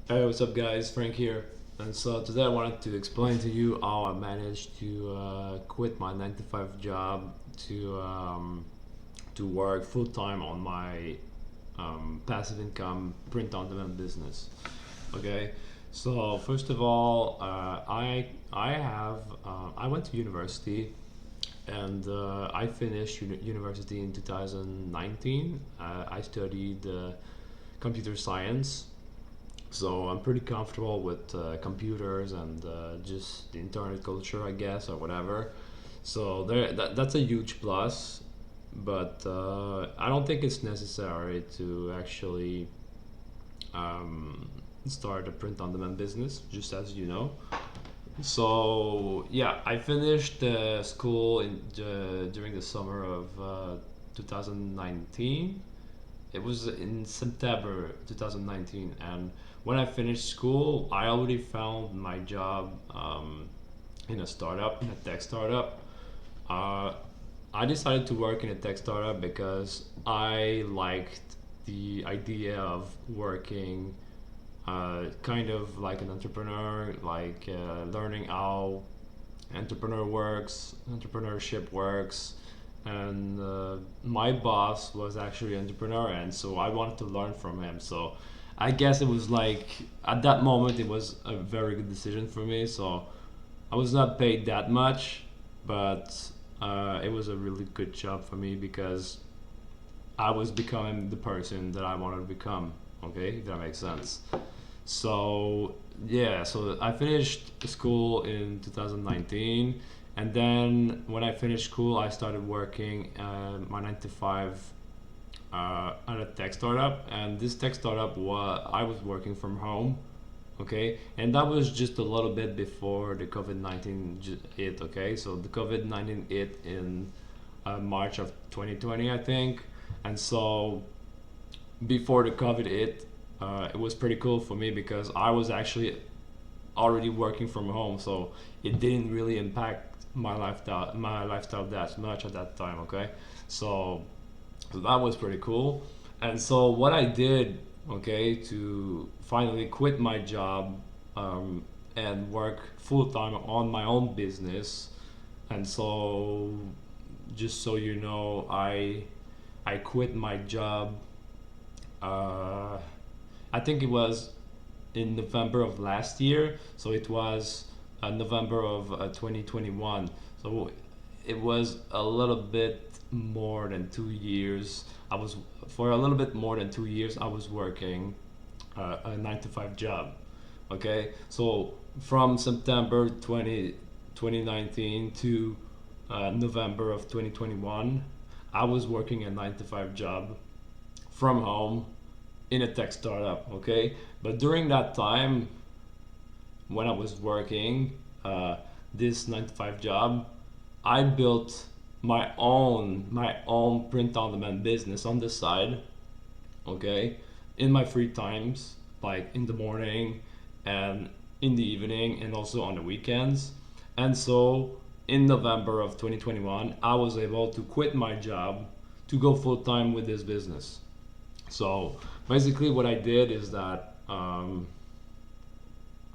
Hey, what's up, guys? Frank here. And so today I wanted to explain to you how I managed to quit my 9 to 5 job to work full time on my passive income print on demand business. Okay, so first of all, I went to university and I finished university in 2019. I studied computer science, so I'm pretty comfortable with computers and just the internet culture, I guess, or whatever. So that's a huge plus, but I don't think it's necessary to actually start a print-on-demand business, just as you know. So yeah, I finished school during the summer of 2019. It was in September 2019, and when I finished school, I already found my job in a startup, in a tech startup. Uh, I decided to work in a tech startup because I liked the idea of working kind of like an entrepreneur, like learning how entrepreneurship works. And my boss was actually an entrepreneur, and so I wanted to learn from him. So I guess it was like at that moment it was a very good decision for me. So I was not paid that much, but it was a really good job for me because I was becoming the person that I wanted to become. Okay, if that makes sense. So yeah, so I finished school in 2019, and then when I finished school, I started working my 9 to 5 at a tech startup, and this tech startup was I was working from home. Okay, and that was just a little bit before the COVID-19 hit. Okay, so the COVID-19 hit in March of 2020, I think, and so before the COVID hit, it was pretty cool for me because I was actually already working from home, so it didn't really impact my lifestyle that much at that time. Okay, so that was pretty cool. And so what I did, okay, to finally quit my job and work full time on my own business. And so, just so you know, I quit my job uh, I think it was in November of last year. So it was November of 2021. So it was a little bit more than 2 years. I was For a little bit more than 2 years. I was working a 9 to 5 job. Okay, so from September 2019 to November of 2021, I was working a 9 to 5 job from home in a tech startup. Okay, but during that time when I was working this 9 to 5 job, I built my own print on demand business on the side. Okay, in my free times, like in the morning and in the evening and also on the weekends. And so in November of 2021, I was able to quit my job to go full time with this business. So basically, what I did is that I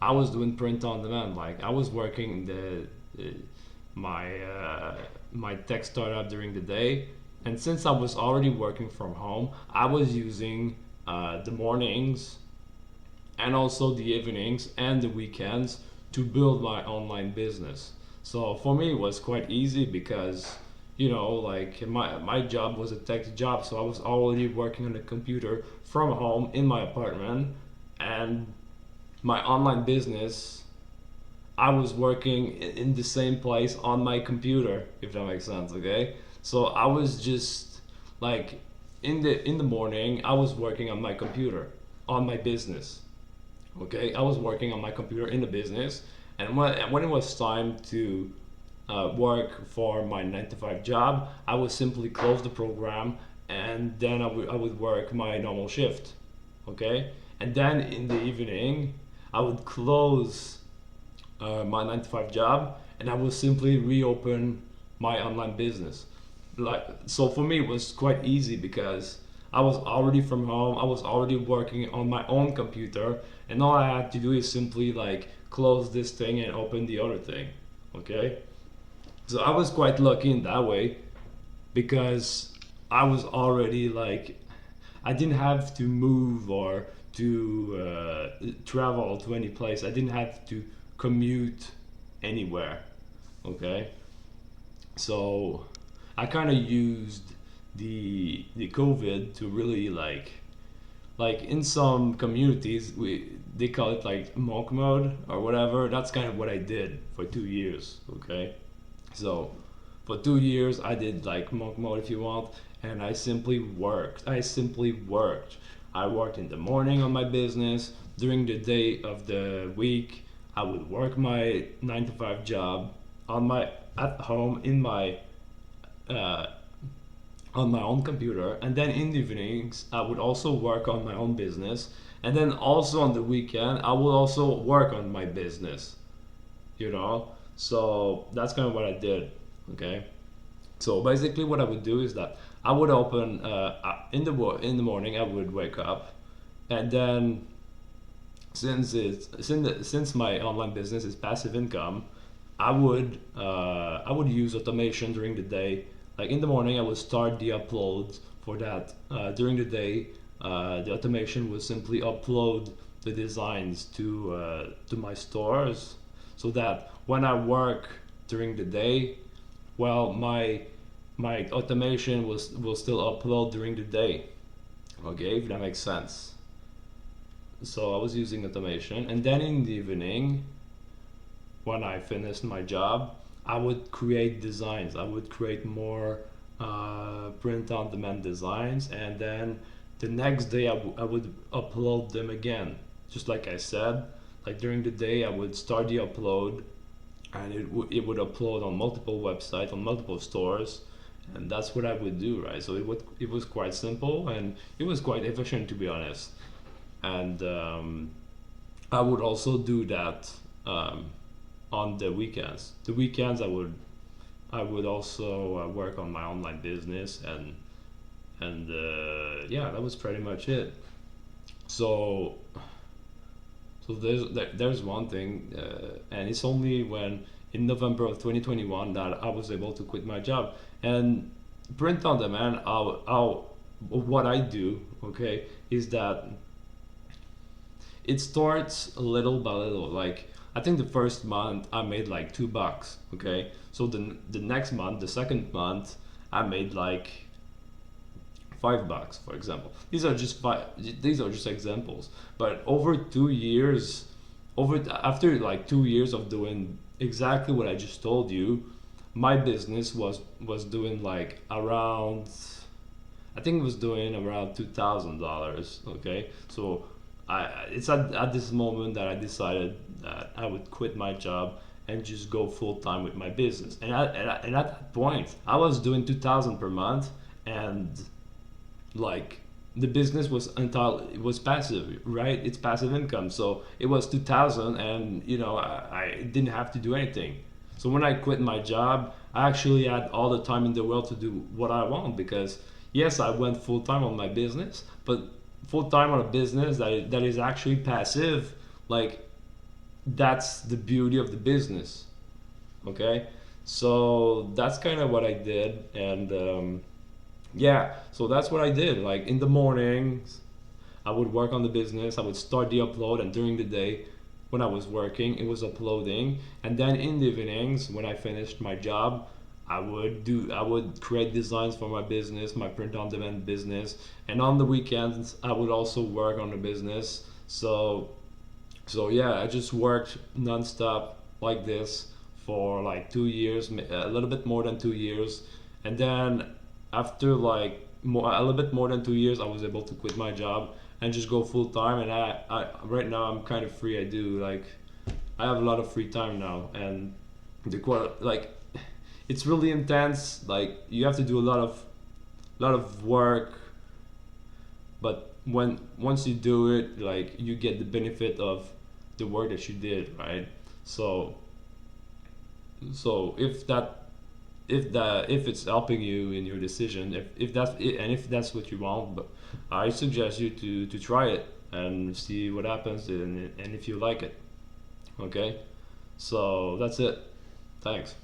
was doing print on demand. Like I was working my my tech startup during the day, and since I was already working from home, I was using the mornings and also the evenings and the weekends to build my online business. So for me, it was quite easy because like my job was a tech job, so I was already working on the computer from home in my apartment, and my online business, I was working in the same place on my computer, if that makes sense. Okay, so I was just like in the morning, I was working on my computer on my business. Okay, I was working on my computer in the business, and when it was time to work for my 9 to 5 job, I would simply close the program, and then I would work my normal shift. Okay, and then in the evening, I would close my 9 to 5 job, and I would simply reopen my online business. Like, so for me, it was quite easy because I was already from home. I was already working on my own computer, and all I had to do is simply like close this thing and open the other thing. Okay, so I was quite lucky in that way because I was already like I didn't have to move or to travel to any place. I didn't have to commute anywhere. Okay, so I kind of used the COVID to really like in some communities we they call it like monk mode or whatever. That's kind of what I did for 2 years. Okay, so for 2 years I did like monk mode if you want, and I simply worked. I worked in the morning on my business. During the day of the week, I would work my 9 to 5 job on my at home in my uh, on my own computer, and then in the evenings I would also work on my own business, and then also on the weekend I would also work on my business. You know, so that's kind of what I did. Okay, so basically what I would do is that I would open in the morning I would wake up, and then since my online business is passive income, I would use automation during the day. Like in the morning, I would start the uploads for that. During the day, the automation would simply upload the designs to my stores, so that when I work during the day, well, my automation will still upload during the day. Okay, if that makes sense. So I was using automation, and then in the evening, when I finished my job, I would create designs. I would create more print on demand designs, and then the next day I would upload them again. Just like I said, like during the day, I would start the upload, and it would upload on multiple websites, on multiple stores, and that's what I would do, right? So it was quite simple, and it was quite efficient, to be honest. And I would also do that um, on the weekends. The weekends I would also work on my online business, and yeah, that was pretty much it. So there's one thing, and it's only when in November of 2021 that I was able to quit my job. And print on demand, what I do, okay, is that it starts little by little. Like I think the first month I made like $2. Okay, so the next month, the second month, I made like $5, for example. These are just examples. But over 2 years, after like 2 years of doing exactly what I just told you, my business was doing like around. I think it was doing around $2,000. Okay, so it's at this moment that I decided that I would quit my job and just go full time with my business. And at that point, I was doing 2,000 per month, and like the business was entirely it was passive, right? It's passive income, so it was 2,000, and I didn't have to do anything. So when I quit my job, I actually had all the time in the world to do what I want, because yes, I went full time on my business, but full time on a business that is actually passive, like that's the beauty of the business. Okay, so that's kind of what I did, and yeah, so that's what I did. Like in the mornings, I would work on the business. I would start the upload, and during the day, when I was working, it was uploading. And then in the evenings, when I finished my job, I would create designs for my business, my print on demand business. And on the weekends, I would also work on the business. So yeah, I just worked nonstop like this for like 2 years, a little bit more than 2 years, and then after like a little bit more than 2 years, I was able to quit my job and just go full time. And I right now I'm kind of free. I do like I have a lot of free time now, and like it's really intense. Like you have to do a lot of work, but when once you do it, like you get the benefit of the work that you did, right? So if that if it's helping you in your decision, if that's it, and if that's what you want, but I suggest you to try it and see what happens, and if you like it. Okay, so that's it. Thanks.